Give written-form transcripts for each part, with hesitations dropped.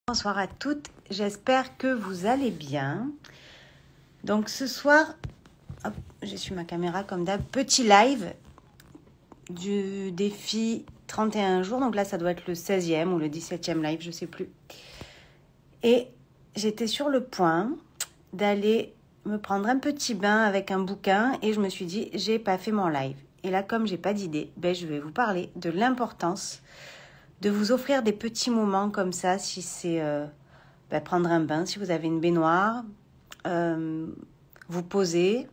Bonsoir à toutes, j'espère que vous allez bien. Donc ce soir, hop, j'ai su ma caméra comme d'hab, petit live du défi 31 jours. Donc là, ça doit être le 16e ou le 17e live, je ne sais plus. Et j'étais sur le point d'aller me prendre un petit bain avec un bouquin et je me suis dit, j'ai pas fait mon live. Et là, comme j'ai pas d'idée, je vais vous parler de l'importance de vous offrir des petits moments comme ça, si c'est prendre un bain, si vous avez une baignoire, vous poser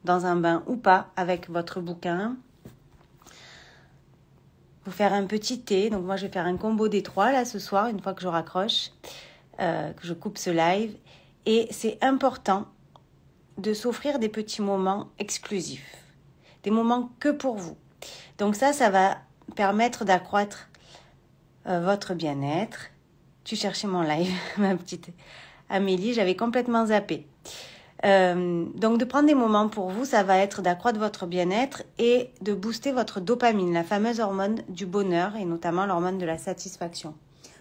dans un bain ou pas avec votre bouquin, vous faire un petit thé. Donc moi, je vais faire un combo des trois là ce soir, une fois que je raccroche, que je coupe ce live. Et c'est important de s'offrir des petits moments exclusifs, des moments que pour vous. Donc ça va permettre d'accroître votre bien-être. Tu cherchais mon live, ma petite Amélie, j'avais complètement zappé. Donc de prendre des moments pour vous, ça va être d'accroître votre bien-être et de booster votre dopamine, la fameuse hormone du bonheur et notamment l'hormone de la satisfaction.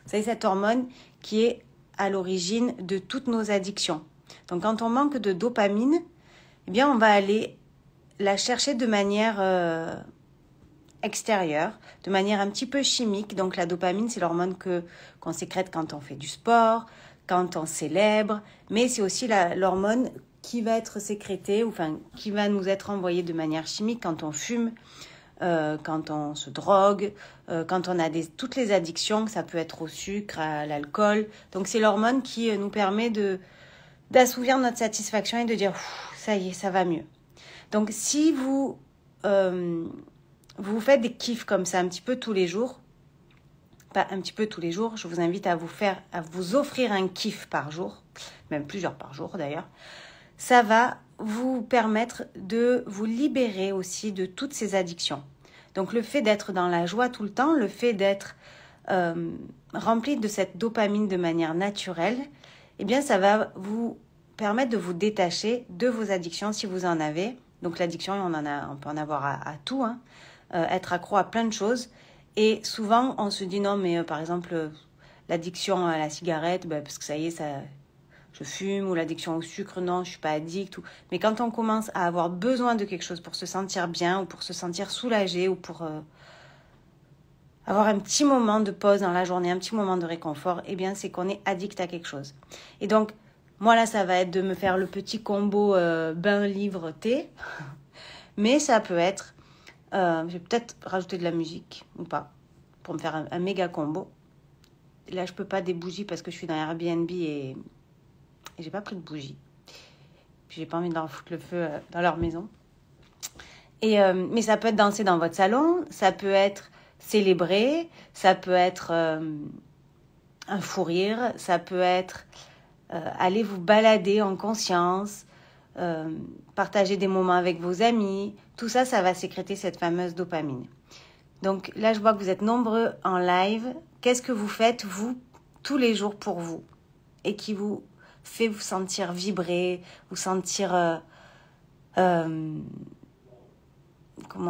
Vous savez, cette hormone qui est à l'origine de toutes nos addictions. Donc quand on manque de dopamine, eh bien on va aller la chercher de manière extérieure, de manière un petit peu chimique. Donc la dopamine, c'est l'hormone qu'on sécrète quand on fait du sport, quand on célèbre, mais c'est aussi l'hormone qui va être sécrétée, enfin qui va nous être envoyée de manière chimique quand on fume, quand on se drogue, quand on a toutes les addictions, ça peut être au sucre, à l'alcool. Donc c'est l'hormone qui nous permet d'assouvir notre satisfaction et de dire ça y est, ça va mieux. Donc si vous faites des kiffs comme ça un petit peu tous les jours, pas un petit peu tous les jours, je vous invite à vous offrir un kiff par jour, même plusieurs par jour d'ailleurs. Ça va vous permettre de vous libérer aussi de toutes ces addictions. Donc le fait d'être dans la joie tout le temps, le fait d'être rempli de cette dopamine de manière naturelle, eh bien ça va vous permettre de vous détacher de vos addictions si vous en avez. Donc l'addiction, on peut en avoir à tout, hein. Être accro à plein de choses. Et souvent, on se dit non, mais par exemple, l'addiction à la cigarette, parce que ça y est, je fume, ou l'addiction au sucre, non, je suis pas addict. Mais quand on commence à avoir besoin de quelque chose pour se sentir bien, ou pour se sentir soulagé, ou pour avoir un petit moment de pause dans la journée, un petit moment de réconfort, eh bien, c'est qu'on est addict à quelque chose. Et donc, moi là, ça va être de me faire le petit combo bain, livre, thé. Mais ça peut être, je vais peut-être rajouter de la musique ou pas, pour me faire un méga combo. Là, je peux pas des bougies parce que je suis dans Airbnb et j'ai pas pris de bougies. Puis j'ai pas envie de leur foutre le feu dans leur maison. Mais ça peut être danser dans votre salon, ça peut être célébrer, ça peut être un fou rire, ça peut être aller vous balader en conscience, partager des moments avec vos amis. Tout ça, ça va sécréter cette fameuse dopamine. Donc là, je vois que vous êtes nombreux en live. Qu'est-ce que vous faites, vous, tous les jours pour vous et qui vous fait vous sentir vibrer, vous sentir... comment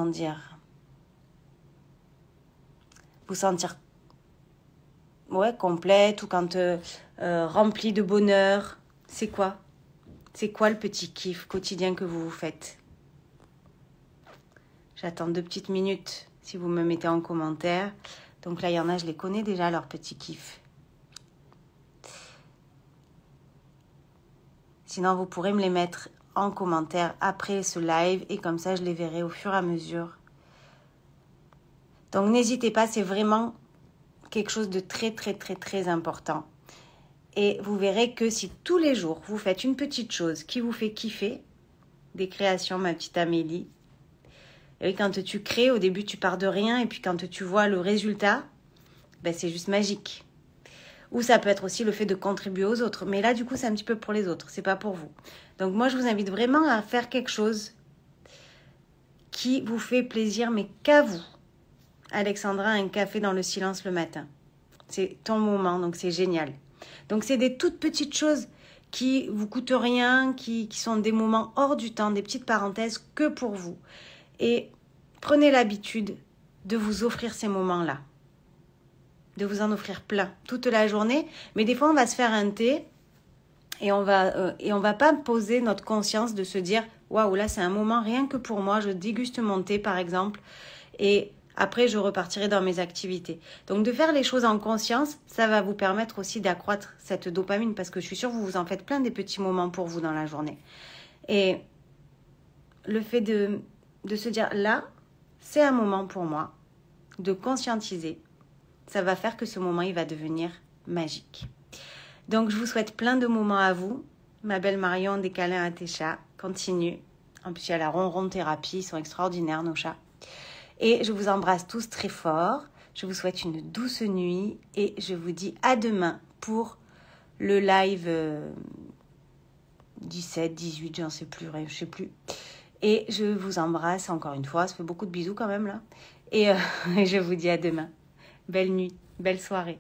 dire, vous sentir complète ou quand rempli de bonheur. C'est quoi le petit kiff quotidien que vous vous faites? J'attends 2 petites minutes si vous me mettez en commentaire. Donc là, il y en a, je les connais déjà, leurs petits kiffs. Sinon, vous pourrez me les mettre en commentaire après ce live et comme ça, je les verrai au fur et à mesure. Donc, n'hésitez pas, c'est vraiment quelque chose de très, très, très, très important. Et vous verrez que si tous les jours, vous faites une petite chose qui vous fait kiffer, des créations, ma petite Amélie. Et quand tu crées, au début, tu pars de rien et puis quand tu vois le résultat, c'est juste magique. Ou ça peut être aussi le fait de contribuer aux autres. Mais là, du coup, c'est un petit peu pour les autres, c'est pas pour vous. Donc moi, je vous invite vraiment à faire quelque chose qui vous fait plaisir, mais qu'à vous. Alexandra, un café dans le silence le matin. C'est ton moment, donc c'est génial. Donc c'est des toutes petites choses qui vous coûtent rien, qui sont des moments hors du temps, des petites parenthèses que pour vous. Et prenez l'habitude de vous offrir ces moments-là. de vous en offrir plein toute la journée. Mais des fois, on va se faire un thé et on va pas poser notre conscience de se dire « Waouh, là, c'est un moment rien que pour moi. Je déguste mon thé, par exemple. Et après, je repartirai dans mes activités. » Donc, de faire les choses en conscience, ça va vous permettre aussi d'accroître cette dopamine parce que je suis sûre que vous vous en faites plein des petits moments pour vous dans la journée. Et le fait de se dire « Là, c'est un moment pour moi. » De conscientiser, ça va faire que ce moment, il va devenir magique. Donc, je vous souhaite plein de moments à vous. Ma belle Marion, des câlins à tes chats. Continue. En plus, il y a la ronron thérapie. Ils sont extraordinaires, nos chats. Et je vous embrasse tous très fort. Je vous souhaite une douce nuit. Et je vous dis à demain pour le live 17, 18, j'en sais plus, je sais plus. Et je vous embrasse encore une fois. Ça fait beaucoup de bisous quand même, là. Et je vous dis à demain. Belle nuit, belle soirée.